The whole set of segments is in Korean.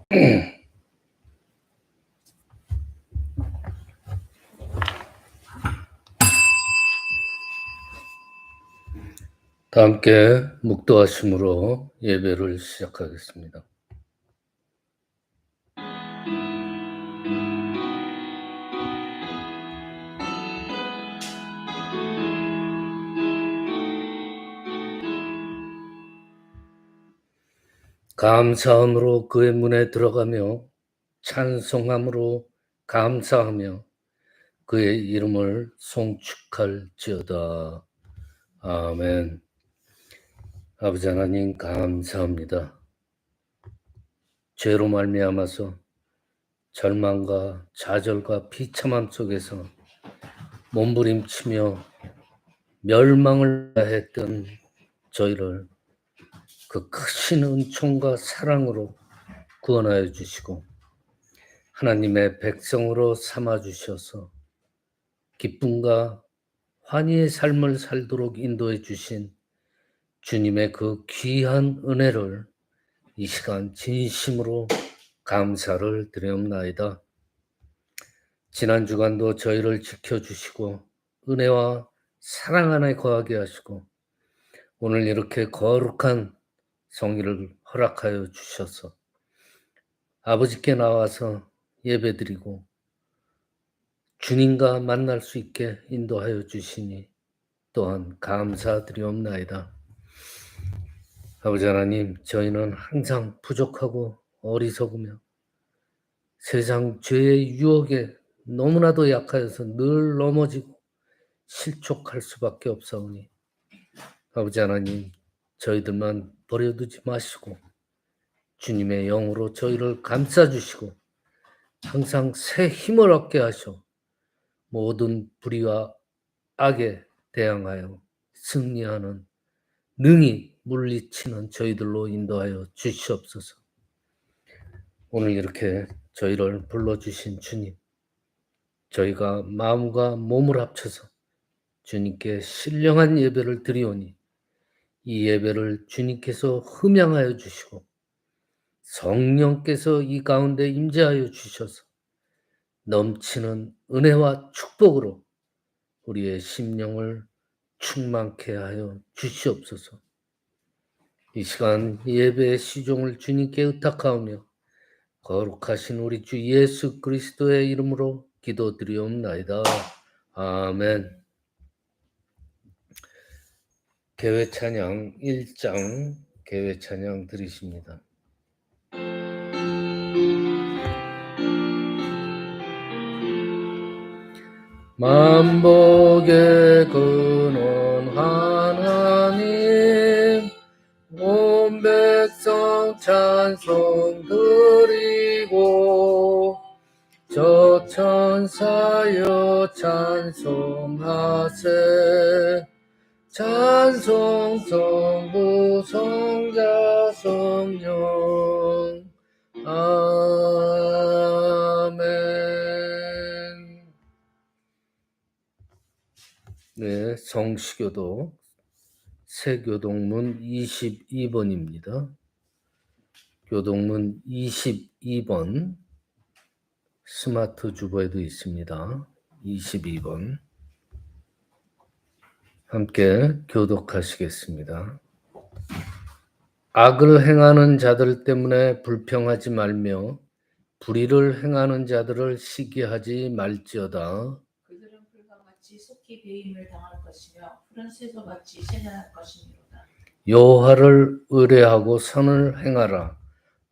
다 함께 묵도하심으로 예배를 시작하겠습니다. 감사함으로 그의 문에 들어가며 찬송함으로 감사하며 그의 이름을 송축할지어다. 아멘. 아버지 하나님 감사합니다. 죄로 말미암아서 절망과 좌절과 비참함 속에서 몸부림치며 멸망을 했던 저희를 그 크신 은총과 사랑으로 구원하여 주시고 하나님의 백성으로 삼아 주셔서 기쁨과 환희의 삶을 살도록 인도해 주신 주님의 그 귀한 은혜를 이 시간 진심으로 감사를 드리옵나이다. 지난 주간도 저희를 지켜주시고 은혜와 사랑 안에 거하게 하시고 오늘 이렇게 거룩한 성일을 허락하여 주셔서 아버지께 나와서 예배드리고 주님과 만날 수 있게 인도하여 주시니 또한 감사드리옵나이다. 아버지 하나님, 저희는 항상 부족하고 어리석으며 세상 죄의 유혹에 너무나도 약하여서 늘 넘어지고 실족할 수밖에 없사오니 아버지 하나님, 저희들만 버려두지 마시고 주님의 영으로 저희를 감싸주시고 항상 새 힘을 얻게 하셔 모든 불의와 악에 대항하여 승리하는 능히 물리치는 저희들로 인도하여 주시옵소서. 오늘 이렇게 저희를 불러주신 주님, 저희가 마음과 몸을 합쳐서 주님께 신령한 예배를 드리오니 이 예배를 주님께서 흠양하여 주시고 성령께서 이 가운데 임재하여 주셔서 넘치는 은혜와 축복으로 우리의 심령을 충만케 하여 주시옵소서. 이 시간 예배의 시종을 주님께 의탁하오며 거룩하신 우리 주 예수 그리스도의 이름으로 기도드리옵나이다. 아멘. 개회찬양 1장 개회찬양 드리십니다. 만복의 근원 하나님 온 백성 찬송 드리고 저 천사여 찬송하세 찬송 성부 성자 성령 아멘. 네, 성시교도 새교동문 22번입니다. 교동문 22번 스마트 주보에도 있습니다. 22번 함께 교독하시겠습니다. 악을 행하는 자들 때문에 불평하지 말며 불의를 행하는 자들을 시기하지 말지어다. 그들은 불과 같이 속히 배임을 당할 것이며 푸른 쇠소같이 쇠난할 것이니로다. 여호와를 의뢰하고 선을 행하라.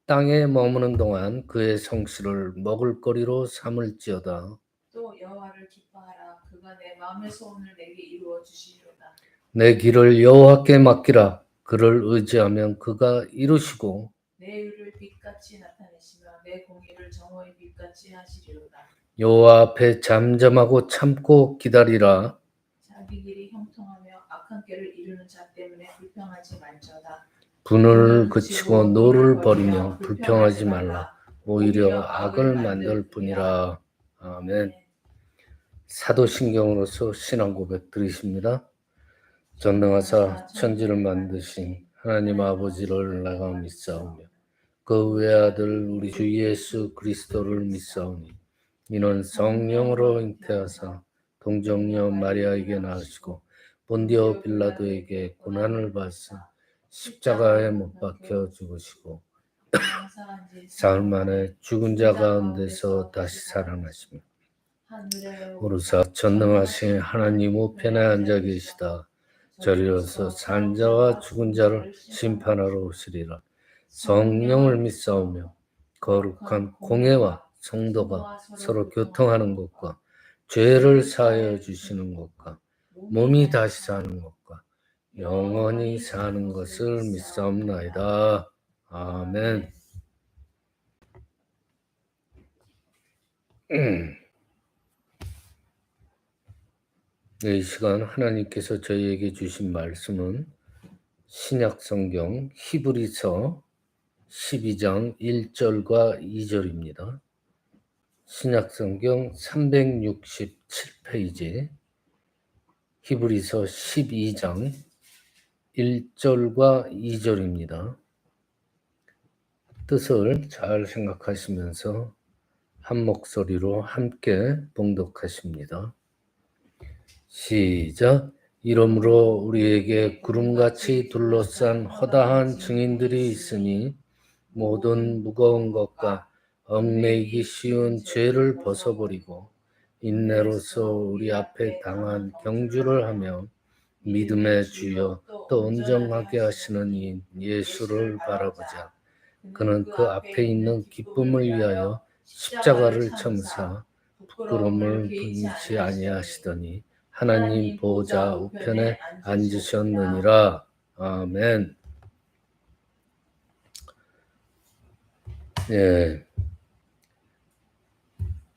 땅에 머무는 동안 그의 성실을 먹을거리로 삼을지어다. 또 여호와를 기뻐하라. 그가 내 마음의 소원을 내게 이루어 주시리로다. 내 길을 여호와께 맡기라. 그를 의지하면 그가 이루시고 내 의를 빛같이 나타내시며 내 공의를 정오의 빛같이 하시리로다. 여호와 앞에 잠잠하고 참고 기다리라. 자기 길이 형통하며 악한 꾀를 이루는 자 때문에 불평하지 말지어다. 분을 그치고 노를 버리며 불평하지 말라. 오히려 악을 만들 뿐이라. 아멘. 사도신경으로서 신앙 고백 드리십니다. 전능하사 천지를 만드신 하나님 아버지를 내가 믿사오며 그 외아들 우리 주 예수 그리스도를 믿사오니 이는 성령으로 잉태하사 동정녀 마리아에게 낳으시고 본디오 빌라도에게 고난을 받사 십자가에 못 박혀 죽으시고 사흘 만에 죽은 자 가운데서 다시 살아나시며 오르사 전능하신 하나님 우편에 앉아 계시다. 저리로서 산 자와 죽은 자를 심판하러 오시리라. 성령을 믿사오며 거룩한 공회와 성도가 서로 교통하는 것과 죄를 사하여 주시는 것과 몸이 다시 사는 것과 영원히 사는 것을 믿사옵나이다. 아멘. 이 시간 하나님께서 저희에게 주신 말씀은 신약성경 히브리서 12장 1절과 2절입니다. 신약성경 367페이지 히브리서 12장 1절과 2절입니다. 뜻을 잘 생각하시면서 한 목소리로 함께 봉독하십니다. 시작. 이러므로 우리에게 구름같이 둘러싼 허다한 증인들이 있으니 모든 무거운 것과 얽매이기 쉬운 죄를 벗어버리고 인내로서 우리 앞에 당한 경주를 하며 믿음의 주여 또 온전하게 하시는 이 예수를 바라보자. 그는 그 앞에 있는 기쁨을 위하여 십자가를 참사 부끄러움을 분치 아니하시더니 하나님 보좌 우편에 앉으셨느니라. 아멘. 예,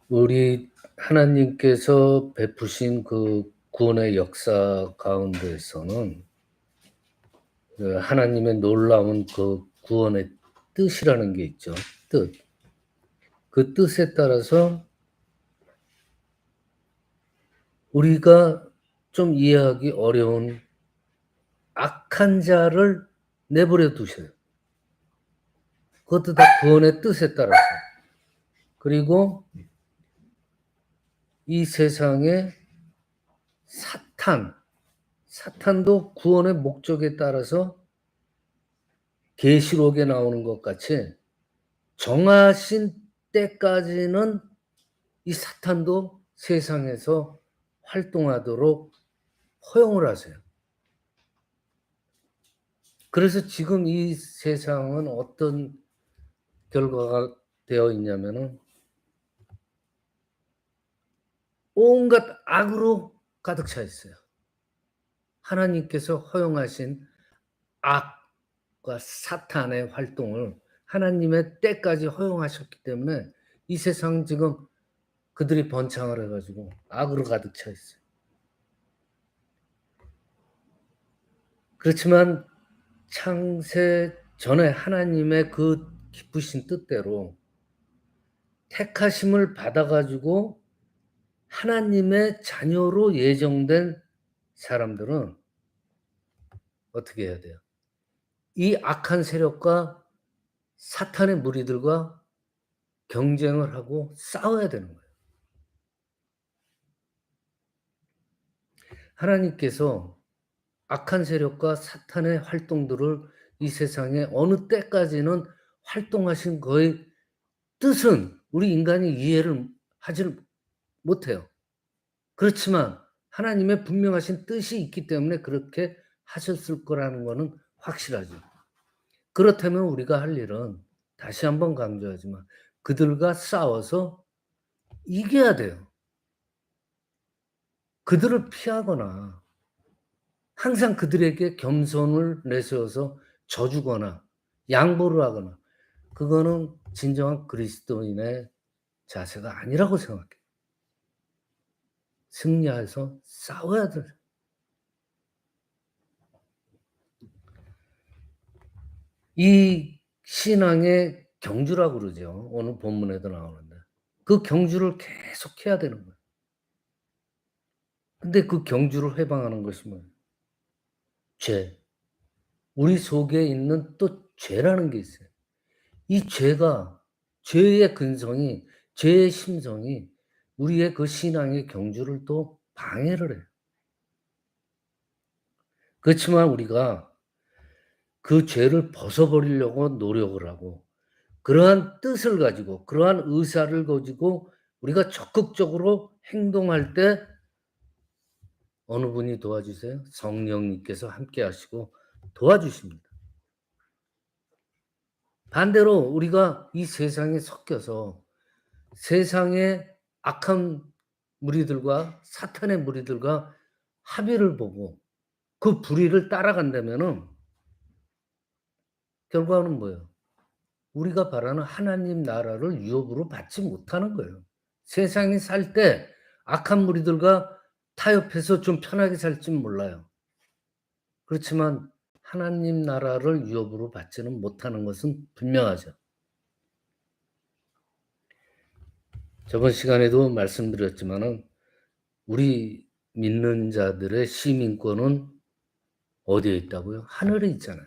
우리 하나님께서 베푸신 그 구원의 역사 가운데서는 그 하나님의 놀라운 그 구원의 뜻이라는 게 있죠. 뜻. 그 뜻에 따라서 우리가 좀 이해하기 어려운 악한 자를 내버려 두셔요. 그것도 다 구원의 뜻에 따라서. 그리고 이 세상에 사탄도 구원의 목적에 따라서 계시록에 나오는 것 같이 정하신 때까지는 이 사탄도 세상에서 활동하도록 허용을 하세요. 그래서 지금 이 세상은 어떤 결과가 되어 있냐면은 온갖 악으로 가득 차 있어요. 하나님께서 허용하신 악과 사탄의 활동을 하나님의 때까지 허용하셨기 때문에 이 세상 지금 그들이 번창을 해가지고 악으로 가득 차 있어요. 그렇지만 창세 전에 하나님의 그 기쁘신 뜻대로 택하심을 받아가지고 하나님의 자녀로 예정된 사람들은 어떻게 해야 돼요? 이 악한 세력과 사탄의 무리들과 경쟁을 하고 싸워야 되는 거예요. 하나님께서 악한 세력과 사탄의 활동들을 이 세상에 어느 때까지는 활동하신 거의 뜻은 우리 인간이 이해를 하지를 못해요. 그렇지만 하나님의 분명하신 뜻이 있기 때문에 그렇게 하셨을 거라는 것은 확실하죠. 그렇다면 우리가 할 일은 다시 한번 강조하지만 그들과 싸워서 이겨야 돼요. 그들을 피하거나 항상 그들에게 겸손을 내세워서 져주거나 양보를 하거나 그거는 진정한 그리스도인의 자세가 아니라고 생각해요. 승리해서 싸워야 돼요. 이 신앙의 경주라고 그러죠. 오늘 본문에도 나오는데 그 경주를 계속 해야 되는 거예요. 근데 그 경주를 해방하는 것이 뭐예요? 죄. 우리 속에 있는 또 죄라는 게 있어요. 이 죄의 근성이, 죄의 심성이 우리의 그 신앙의 경주를 또 방해를 해요. 그렇지만 우리가 그 죄를 벗어버리려고 노력을 하고 그러한 뜻을 가지고 그러한 의사를 가지고 우리가 적극적으로 행동할 때 어느 분이 도와주세요? 성령님께서 함께 하시고 도와주십니다. 반대로 우리가 이 세상에 섞여서 세상의 악한 무리들과 사탄의 무리들과 합의를 보고 그 불의를 따라간다면은 결과는 뭐예요? 우리가 바라는 하나님 나라를 유업으로 받지 못하는 거예요. 세상에 살 때 악한 무리들과 타협해서 좀 편하게 살진 몰라요. 그렇지만 하나님 나라를 유업으로 받지는 못하는 것은 분명하죠. 저번 시간에도 말씀드렸지만은 우리 믿는 자들의 시민권은 어디에 있다고요? 하늘에 있잖아요.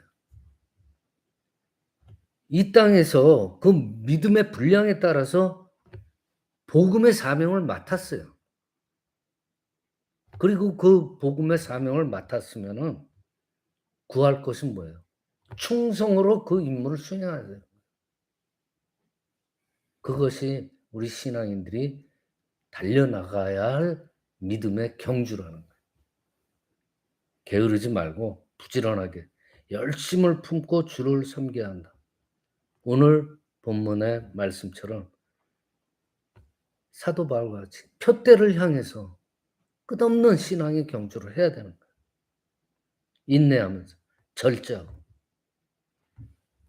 이 땅에서 그 믿음의 분량에 따라서 복음의 사명을 맡았어요. 그리고 그 복음의 사명을 맡았으면은 구할 것은 뭐예요? 충성으로 그 임무를 수행해야 돼요. 그것이 우리 신앙인들이 달려나가야 할 믿음의 경주라는 거예요. 게으르지 말고 부지런하게 열심을 품고 주를 섬겨야 한다. 오늘 본문의 말씀처럼 사도 바울과 같이 표대를 향해서 끝없는 신앙의 경주를 해야 되는 거예요. 인내하면서 절제하고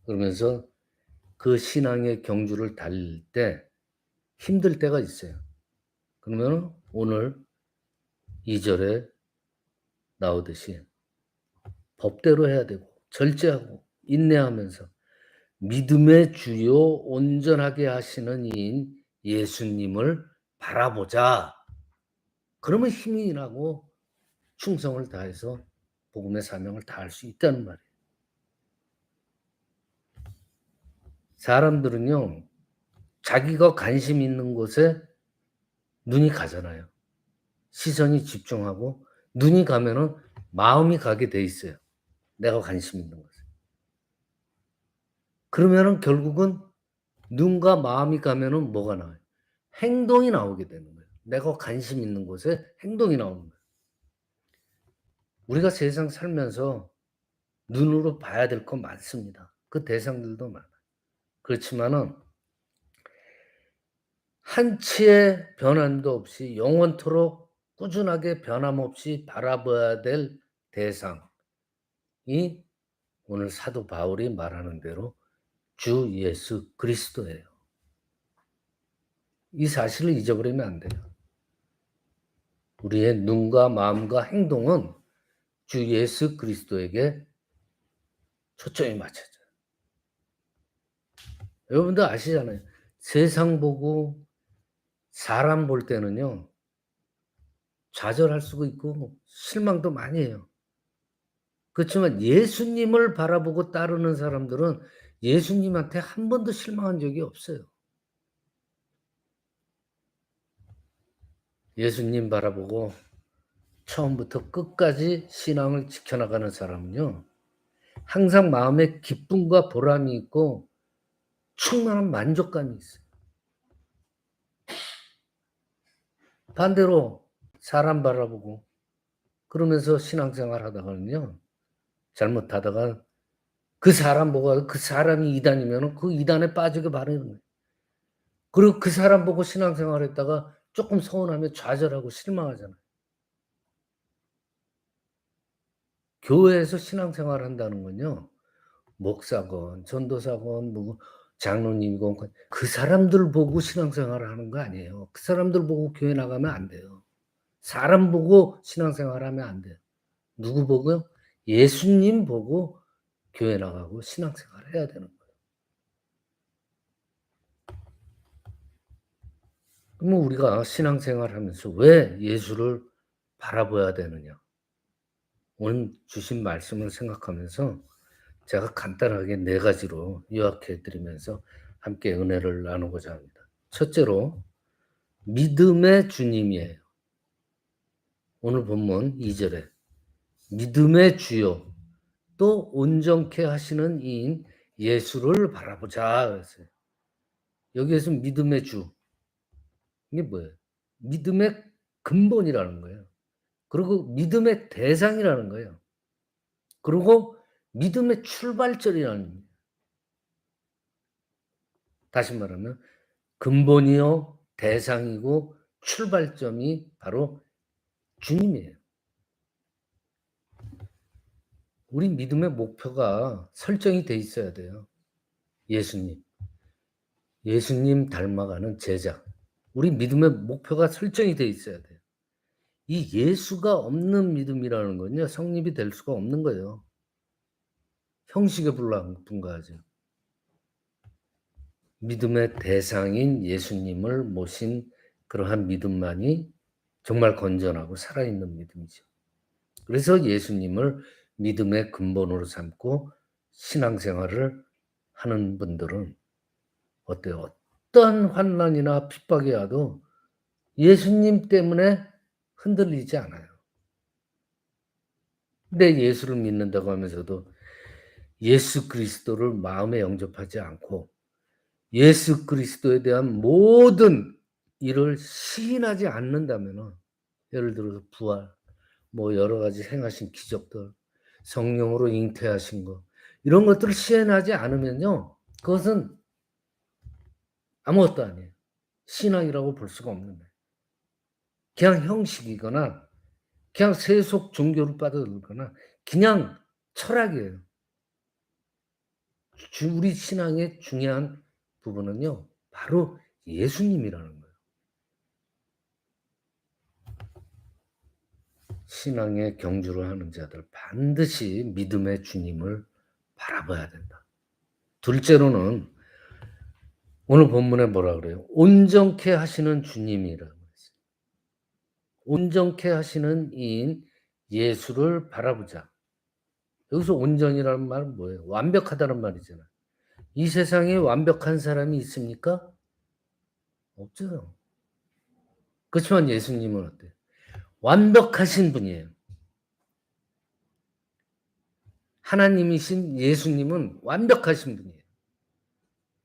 그러면서 그 신앙의 경주를 달릴 때 힘들 때가 있어요. 그러면 오늘 2절에 나오듯이 법대로 해야 되고 절제하고 인내하면서 믿음의 주요 온전하게 하시는 이인 예수님을 바라보자. 그러면 힘이 나고 충성을 다해서 복음의 사명을 다할 수 있다는 말이에요. 사람들은요, 자기가 관심 있는 곳에 눈이 가잖아요. 시선이 집중하고 눈이 가면은 마음이 가게 돼 있어요. 내가 관심 있는 곳에. 그러면은 결국은 눈과 마음이 가면은 뭐가 나와요? 행동이 나오게 되는 거예요. 내가 관심 있는 곳에 행동이 나오는 거예요. 우리가 세상 살면서 눈으로 봐야 될 거 많습니다. 그 대상들도 많아요. 그렇지만은 한치의 변함도 없이 영원토록 꾸준하게 변함없이 바라봐야 될 대상이 오늘 사도 바울이 말하는 대로 주 예수 그리스도예요. 이 사실을 잊어버리면 안 돼요. 우리의 눈과 마음과 행동은 주 예수 그리스도에게 초점이 맞춰져요. 여러분들 아시잖아요. 세상 보고 사람 볼 때는요. 좌절할 수가 있고 실망도 많이 해요. 그렇지만 예수님을 바라보고 따르는 사람들은 예수님한테 한 번도 실망한 적이 없어요. 예수님 바라보고 처음부터 끝까지 신앙을 지켜나가는 사람은요. 항상 마음에 기쁨과 보람이 있고 충만한 만족감이 있어요. 반대로 사람 바라보고 그러면서 신앙생활 하다가는요. 잘못하다가 그 사람 보고 그 사람이 이단이면 그 이단에 빠지게 마련인 거예요. 그리고 그 사람 보고 신앙생활 했다가 조금 서운하면 좌절하고 실망하잖아요. 교회에서 신앙생활 한다는 건요. 목사건 전도사건 뭐 장로님이건 그 사람들 보고 신앙생활을 하는 거 아니에요. 그 사람들 보고 교회 나가면 안 돼요. 사람 보고 신앙생활하면 안 돼요. 누구 보고요? 예수님 보고 교회 나가고 신앙생활을 해야 되는 거예요. 그러면 우리가 신앙생활하면서 왜 예수를 바라봐야 되느냐? 오늘 주신 말씀을 생각하면서 제가 간단하게 4가지로 요약해 드리면서 함께 은혜를 나누고자 합니다. 첫째로 믿음의 주님이에요. 오늘 본문 2절에 믿음의 주요 또 온전케 하시는 이인 예수를 바라보자 그랬어요. 여기에서 믿음의 주 이게 뭐예요? 믿음의 근본이라는 거예요. 그리고 믿음의 대상이라는 거예요. 그리고 믿음의 출발점이라는 거예요. 다시 말하면 근본이요 대상이고 출발점이 바로 주님이에요. 우리 믿음의 목표가 설정이 돼 있어야 돼요. 예수님. 예수님 닮아가는 제자. 우리 믿음의 목표가 설정이 돼 있어야 돼요. 이 예수가 없는 믿음이라는 건요. 성립이 될 수가 없는 거예요. 형식에 불과하죠. 믿음의 대상인 예수님을 모신 그러한 믿음만이 정말 건전하고 살아있는 믿음이죠. 그래서 예수님을 믿음의 근본으로 삼고 신앙생활을 하는 분들은 어때요? 어떤 환난이나 핍박이 와도 예수님 때문에 흔들리지 않아요. 근데 예수를 믿는다고 하면서도 예수 그리스도를 마음에 영접하지 않고 예수 그리스도에 대한 모든 일을 시인하지 않는다면은 예를 들어서 부활, 뭐 여러 가지 행하신 기적들, 성령으로 잉태하신 것 이런 것들을 시인하지 않으면요. 그것은 아무것도 아니에요. 신앙이라고 볼 수가 없는 거예요. 그냥 형식이거나 그냥 세속 종교로 빠져들거나 그냥 철학이에요. 우리 신앙의 중요한 부분은요. 바로 예수님이라는 거예요. 신앙의 경주를 하는 자들 반드시 믿음의 주님을 바라봐야 된다. 둘째로는 오늘 본문에 뭐라 그래요? 온전케 하시는 주님이라고 했어요. 온전케 하시는 이인 예수를 바라보자. 여기서 온전이라는 말은 뭐예요? 완벽하다는 말이잖아요. 이 세상에 완벽한 사람이 있습니까? 없죠. 그렇지만 예수님은 어때요? 완벽하신 분이에요. 하나님이신 예수님은 완벽하신 분이에요.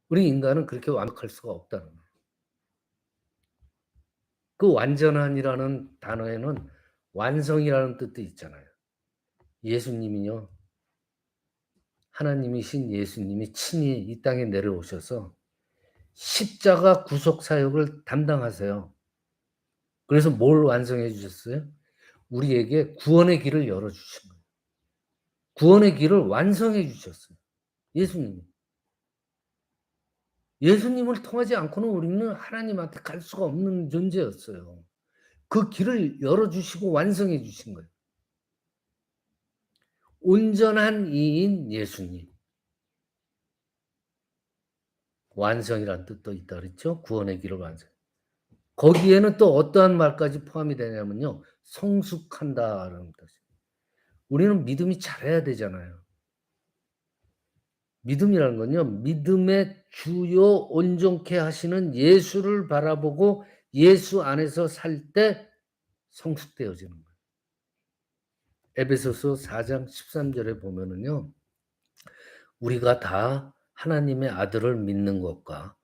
우리 인간은 그렇게 완벽할 수가 없다는 거예요. 그 완전한이라는 단어에는 완성이라는 뜻도 있잖아요. 예수님이요. 하나님이신 예수님이 친히 이 땅에 내려오셔서 십자가 구속 사역을 담당하세요. 그래서 뭘 완성해 주셨어요? 우리에게 구원의 길을 열어 주신 거예요. 구원의 길을 완성해 주셨어요. 예수님이. 예수님을 통하지 않고는 우리는 하나님한테 갈 수가 없는 존재였어요. 그 길을 열어 주시고 완성해 주신 거예요. 온전한 이인 예수님. 완성이라는 뜻도 있다 그랬죠? 구원의 길을 완성. 거기에는 또 어떠한 말까지 포함이 되냐면요. 성숙한다라는 뜻이에요. 우리는 믿음이 잘해야 되잖아요. 믿음이라는 건요. 믿음의 주요 온전케 하시는 예수를 바라보고 예수 안에서 살 때 성숙되어지는 거예요. 에베소서 4장 13절에 보면은요. 우리가 다 하나님의 아들을 믿는 것과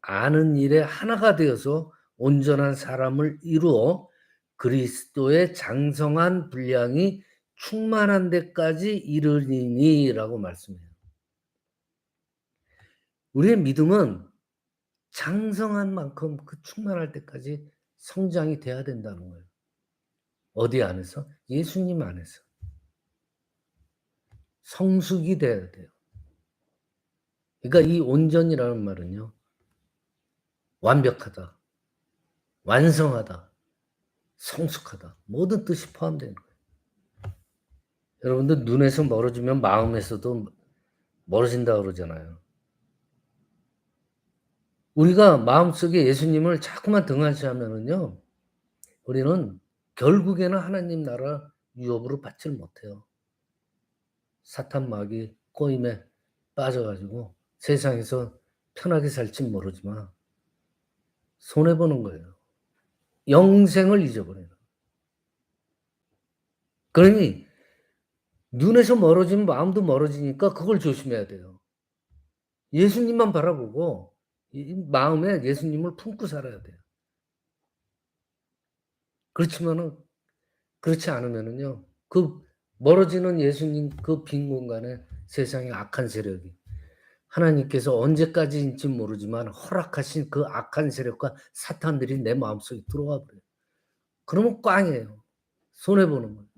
아는 일에 하나가 되어서 온전한 사람을 이루어 그리스도의 장성한 분량이 충만한 데까지 이르리니라고 말씀해요. 우리의 믿음은 장성한 만큼 그 충만할 때까지 성장이 돼야 된다는 거예요. 어디 안에서? 예수님 안에서. 성숙이 돼야 돼요. 그러니까 이 온전이라는 말은요. 완벽하다, 완성하다, 성숙하다 모든 뜻이 포함되는 거예요. 여러분들 눈에서 멀어지면 마음에서도 멀어진다고 그러잖아요. 우리가 마음속에 예수님을 자꾸만 등한시하면은요. 우리는 결국에는 하나님 나라 유업으로 받지를 못해요. 사탄 마귀 꼬임에 빠져가지고 세상에서 편하게 살진 모르지만 손해보는 거예요. 영생을 잊어버려요. 그러니 눈에서 멀어지면 마음도 멀어지니까 그걸 조심해야 돼요. 예수님만 바라보고 이 마음에 예수님을 품고 살아야 돼요. 그렇지 않으면은요, 그 멀어지는 예수님 그 빈 공간에 세상의 악한 세력이 하나님께서 언제까지인지 모르지만 허락하신 그 악한 세력과 사탄들이 내 마음속에 들어와 버려요. 그러면 꽝이에요. 손해보는 거예요.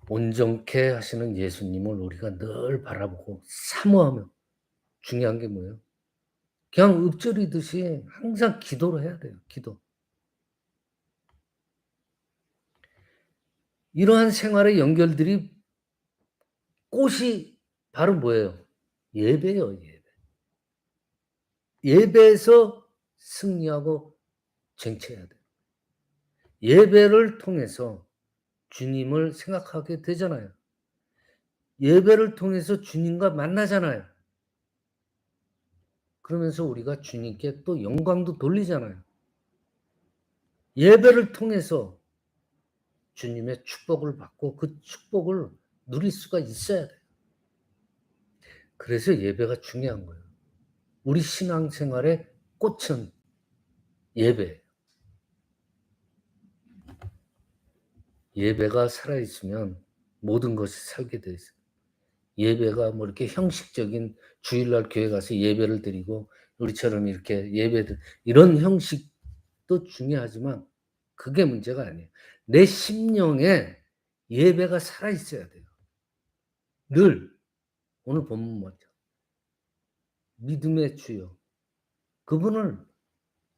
온전케 하시는 예수님을 우리가 늘 바라보고 사모하며, 중요한 게 뭐예요? 그냥 읊조리듯이 항상 기도를 해야 돼요. 기도. 이러한 생활의 연결들이 꽃이 바로 뭐예요? 예배예요. 예배. 예배에서 승리하고 쟁취해야 돼요. 예배를 통해서 주님을 생각하게 되잖아요. 예배를 통해서 주님과 만나잖아요. 그러면서 우리가 주님께 또 영광도 돌리잖아요. 예배를 통해서 주님의 축복을 받고 그 축복을 누릴 수가 있어야 돼요. 그래서 예배가 중요한 거예요. 우리 신앙생활의 꽃은 예배예요. 예배가 살아있으면 모든 것이 살게 돼 있어요. 예배가 뭐 이렇게 형식적인 주일날 교회 가서 예배를 드리고 우리처럼 이렇게 예배들 이런 형식도 중요하지만 그게 문제가 아니에요. 내 심령에 예배가 살아있어야 돼요. 늘 오늘 본문 뭐죠? 믿음의 주여 그분을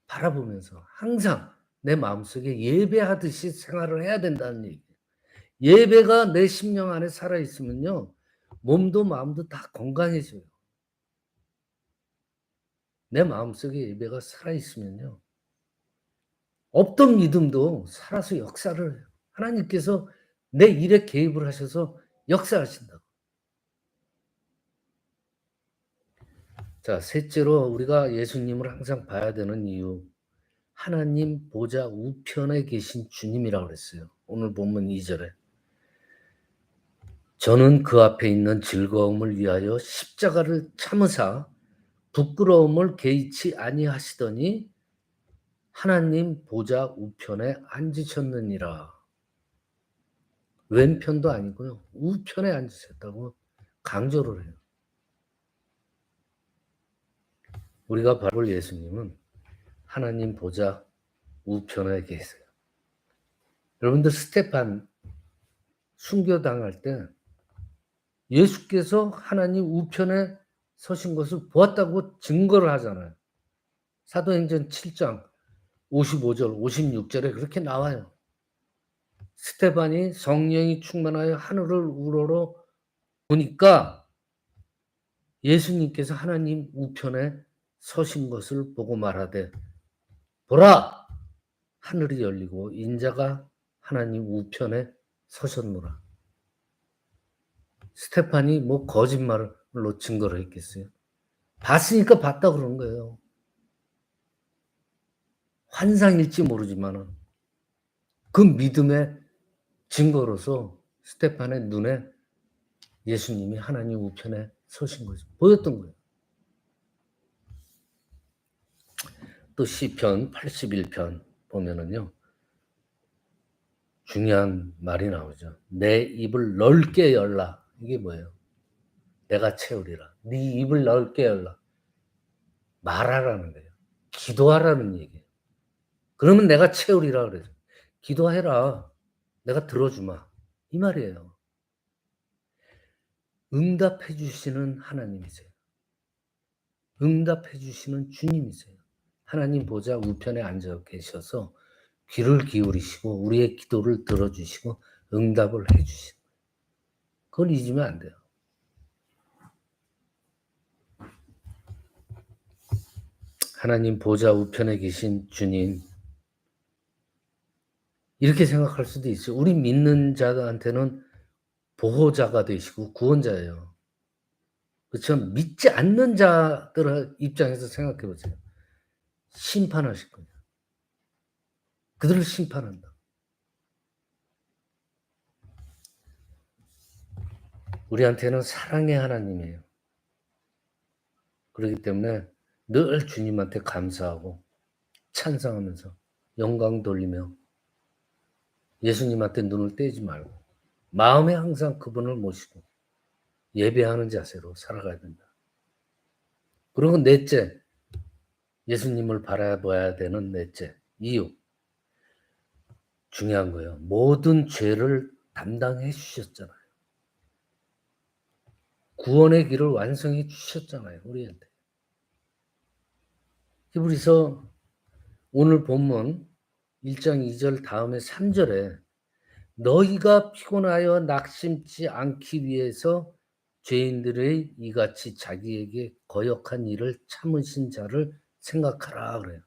바라보면서 항상 내 마음속에 예배하듯이 생활을 해야 된다는 얘기예요. 예배가 내 심령 안에 살아있으면요. 몸도 마음도 다 건강해져요. 내 마음속에 예배가 살아있으면요. 없던 믿음도 살아서 역사를 해요. 하나님께서 내 일에 개입을 하셔서 역사하신다고. 자, 셋째로 우리가 예수님을 항상 봐야 되는 이유. 하나님 보좌 우편에 계신 주님이라고 그랬어요. 오늘 본문 2절에. 저는 그 앞에 있는 즐거움을 위하여 십자가를 참으사 부끄러움을 개의치 아니하시더니 하나님 보좌 우편에 앉으셨느니라. 왼편도 아니고요. 우편에 앉으셨다고 강조를 해요. 우리가 바라볼 예수님은 하나님 보좌 우편에 계세요. 여러분들 스테판 순교당할 때 예수께서 하나님 우편에 서신 것을 보았다고 증거를 하잖아요. 사도행전 7장 55절, 56절에 그렇게 나와요. 스테반이 성령이 충만하여 하늘을 우러러 보니까 예수님께서 하나님 우편에 서신 것을 보고 말하되 보라! 하늘이 열리고 인자가 하나님 우편에 서셨노라. 스테판이 뭐 거짓말로 증거를 했겠어요? 봤으니까 봤다 그런 거예요. 환상일지 모르지만은 그 믿음의 증거로서 스테판의 눈에 예수님이 하나님 우편에 서신 거죠. 보였던 거예요. 또 시편 81편 보면은요. 중요한 말이 나오죠. 내 입을 넓게 열라. 이게 뭐예요? 내가 채우리라. 네 입을 넓게 열라. 말하라는 거예요. 기도하라는 얘기예요. 그러면 내가 채우리라 그래요. 기도해라. 내가 들어주마. 이 말이에요. 응답해 주시는 하나님이세요. 응답해 주시는 주님이세요. 하나님 보좌 우편에 앉아 계셔서 귀를 기울이시고 우리의 기도를 들어주시고 응답을 해 주시는 거예요. 그걸 잊으면 안 돼요. 하나님 보좌 우편에 계신 주님, 이렇게 생각할 수도 있어요. 우리 믿는 자한테는 보호자가 되시고 구원자예요. 그렇지만 믿지 않는 자들 입장에서 생각해 보세요. 심판하실 거예요. 그들을 심판한다. 우리한테는 사랑의 하나님이에요. 그렇기 때문에 늘 주님한테 감사하고 찬송하면서 영광 돌리며 예수님한테 눈을 떼지 말고 마음에 항상 그분을 모시고 예배하는 자세로 살아가야 된다. 그리고 넷째, 예수님을 바라봐야 되는 넷째 이유, 중요한 거예요. 모든 죄를 담당해 주셨잖아요. 구원의 길을 완성해 주셨잖아요. 우리한테. 히브리서 오늘 본문 1장 2절 다음에 3절에 너희가 피곤하여 낙심치 않기 위해서 죄인들의 이같이 자기에게 거역한 일을 참으신 자를 생각하라 그래요.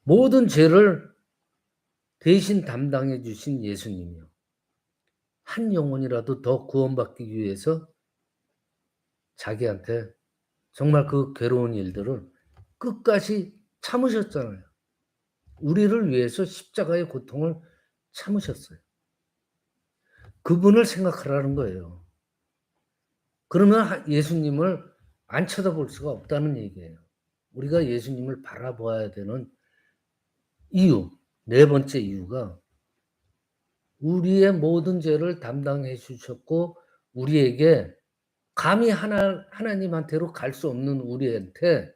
모든 죄를 대신 담당해 주신 예수님이요. 한 영혼이라도 더 구원받기 위해서 자기한테 정말 그 괴로운 일들을 끝까지 참으셨잖아요. 우리를 위해서 십자가의 고통을 참으셨어요. 그분을 생각하라는 거예요. 그러면 예수님을 안 쳐다볼 수가 없다는 얘기예요. 우리가 예수님을 바라봐야 되는 이유, 네 번째 이유가 우리의 모든 죄를 담당해 주셨고 우리에게 감히 하나님한테로 갈 수 없는 우리한테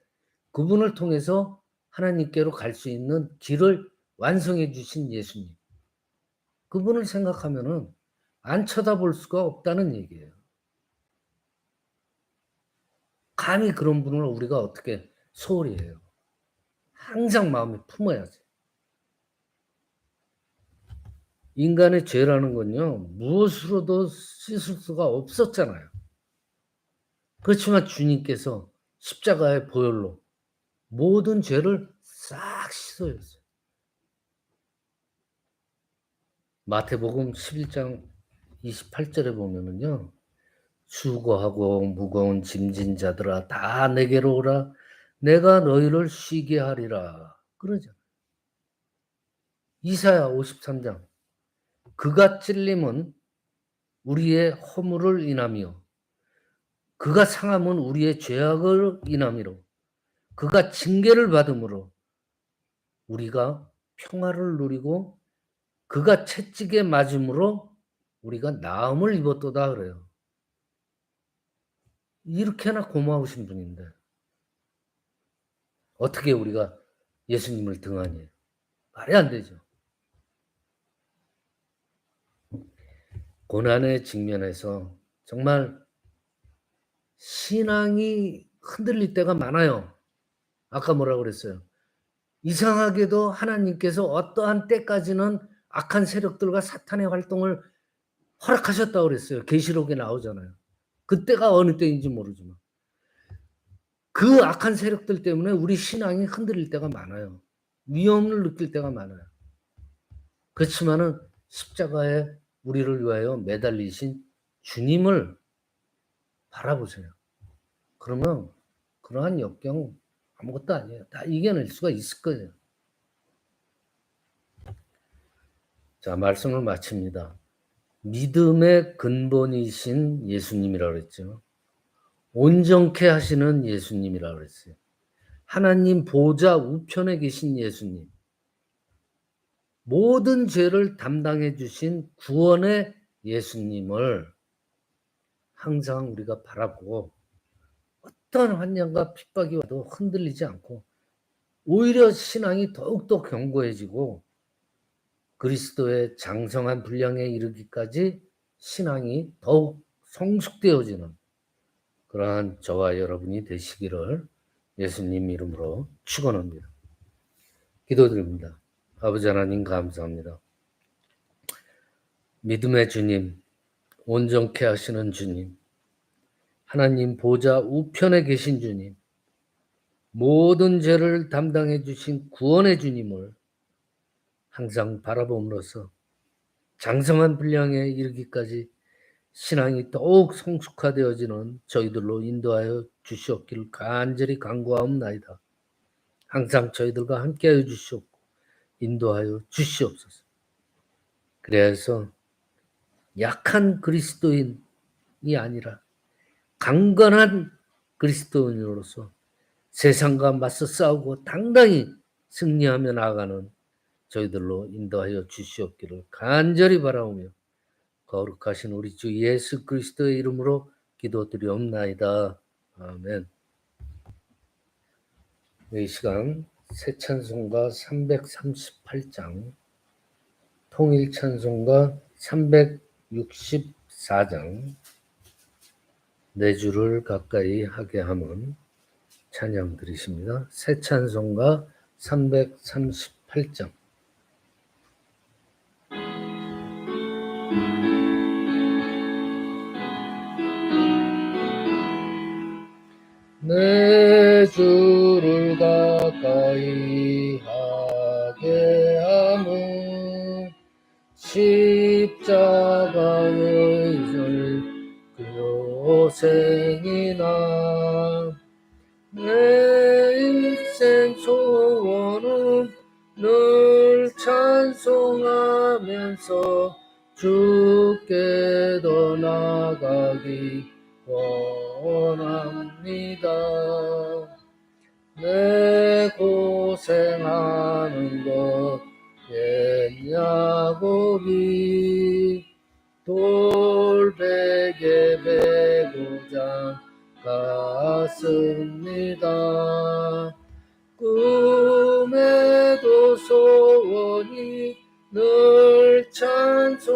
그분을 통해서 하나님께로 갈 수 있는 길을 완성해 주신 예수님. 그분을 생각하면은 안 쳐다볼 수가 없다는 얘기예요. 감히 그런 분을 우리가 어떻게 소홀히 해요. 항상 마음에 품어야지. 인간의 죄라는 건요, 무엇으로도 씻을 수가 없었잖아요. 그렇지만 주님께서 십자가의 보혈로 모든 죄를 싹 씻어줬어요. 마태복음 11장 28절에 보면은요, 수고하고 무거운 짐진 자들아 다 내게로 오라 내가 너희를 쉬게 하리라 그러죠. 이사야 53장 그가 찔림은 우리의 허물을 인하며 그가 상함은 우리의 죄악을 인함이로 그가 징계를 받음으로 우리가 평화를 누리고 그가 채찍에 맞음으로 우리가 나음을 입었도다 그래요. 이렇게나 고마우신 분인데 어떻게 우리가 예수님을 등한히 말이 안 되죠. 고난에 직면해서 정말 신앙이 흔들릴 때가 많아요. 아까 뭐라고 그랬어요? 이상하게도 하나님께서 어떠한 때까지는 악한 세력들과 사탄의 활동을 허락하셨다고 그랬어요. 계시록에 나오잖아요. 그때가 어느 때인지 모르지만 그 악한 세력들 때문에 우리 신앙이 흔들릴 때가 많아요. 위험을 느낄 때가 많아요. 그렇지만은 십자가에 우리를 위하여 매달리신 주님을 바라보세요. 그러면 그러한 역경 아무것도 아니에요. 다 이겨낼 수가 있을 거예요. 자, 말씀을 마칩니다. 믿음의 근본이신 예수님이라고 그랬죠. 온전케 하시는 예수님이라고 그랬어요. 하나님 보좌 우편에 계신 예수님. 모든 죄를 담당해 주신 구원의 예수님을 항상 우리가 바라보고 어떤 환난과 핍박이 와도 흔들리지 않고 오히려 신앙이 더욱더 견고해지고 그리스도의 장성한 분량에 이르기까지 신앙이 더욱 성숙되어지는 그러한 저와 여러분이 되시기를 예수님 이름으로 축원합니다. 기도드립니다. 아버지 하나님 감사합니다. 믿음의 주님, 온전케 하시는 주님, 하나님 보좌 우편에 계신 주님, 모든 죄를 담당해 주신 구원의 주님을 항상 바라봄으로써 장성한 분량에 이르기까지 신앙이 더욱 성숙화되어지는 저희들로 인도하여 주시옵기를 간절히 간구하옵나이다. 항상 저희들과 함께하여 주시옵고 인도하여 주시옵소서. 그래서 약한 그리스도인이 아니라 강건한 그리스도인으로서 세상과 맞서 싸우고 당당히 승리하며 나아가는 저희들로 인도하여 주시옵기를 간절히 바라오며 거룩하신 우리 주 예수 그리스도의 이름으로 기도드리옵나이다. 아멘. 이 시간 새 찬송가 338장, 통일 찬송가 364장, 네 줄을 가까이 하게 함은 찬양 드리십니다. 새 찬송가 338장. 내 주를 가까이 하게 함은 십자가의 그 고생이나 내 인생 소원은 늘 찬송하면서 주께 더 나가기 원합니다. 내 고생하는 것 옛 야곱이 돌베개 베고자 갔습니다. 꿈에도 소원이 늘 찬송하면서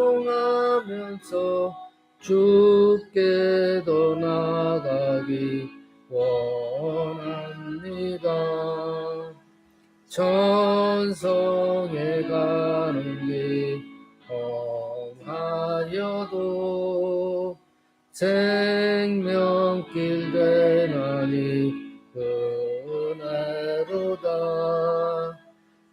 주께 더 나가기 원합니다. 천성에 가는 길 험하여도 생명길 되나니 은혜로다.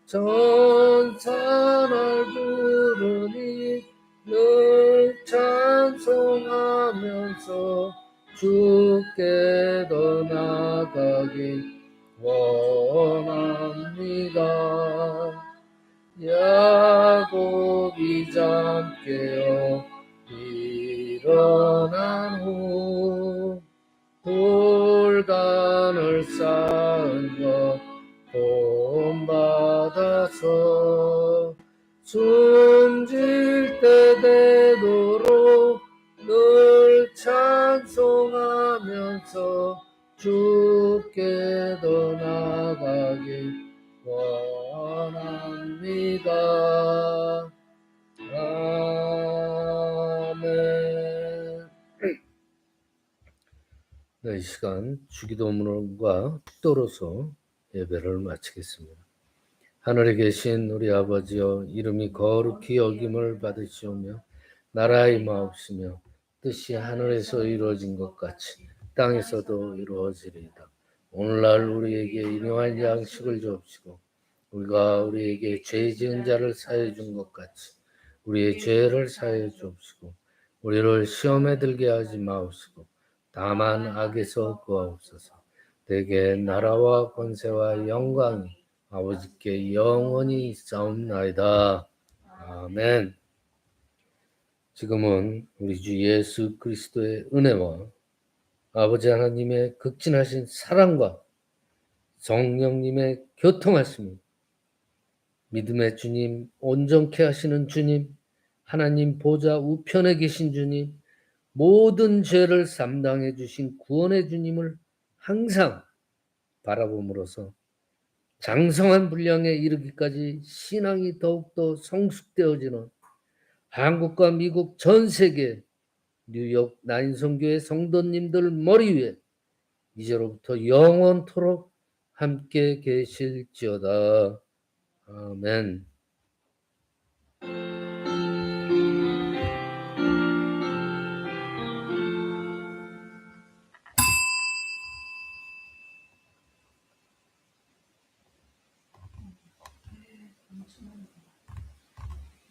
천사 날 부르니 늘 찬송하면서 주께 더 나가기 원합니다. 야곱이 잠 깨어 일어난 후 돌단을 쌓은 것 본받아서 숨질 때 되도록 늘 찬송하면서 주께 더 나가길 원합니다. 아멘. 네, 이 시간 주기도문과 축도로서 예배를 마치겠습니다. 하늘에 계신 우리 아버지여, 이름이 거룩히 여김을 받으시오며 나라의 임하옵시며 뜻이 하늘에서 이루어진 것 같이 땅에서도 이루어지리이다. 오늘날 우리에게 일용할 양식을 주옵시고 우리가 우리에게 죄 지은 자를 사하여 준 것 같이 우리의 죄를 사하여 주옵시고 우리를 시험에 들게 하지 마옵시고 다만 악에서 구하옵소서. 대개 나라와 권세와 영광이 아버지께 영원히 있사옵나이다. 아멘. 지금은 우리 주 예수 그리스도의 은혜와 아버지 하나님의 극진하신 사랑과 성령님의 교통하심이 믿음의 주님, 온전케 하시는 주님, 하나님 보좌 우편에 계신 주님, 모든 죄를 담당해 주신 구원의 주님을 항상 바라봄으로써 장성한 분량에 이르기까지 신앙이 더욱더 성숙되어지는 한국과 미국 전 세계 뉴욕 나인성교회 성도님들 머리 위에 이제로부터 영원토록 함께 계실지어다. 아멘.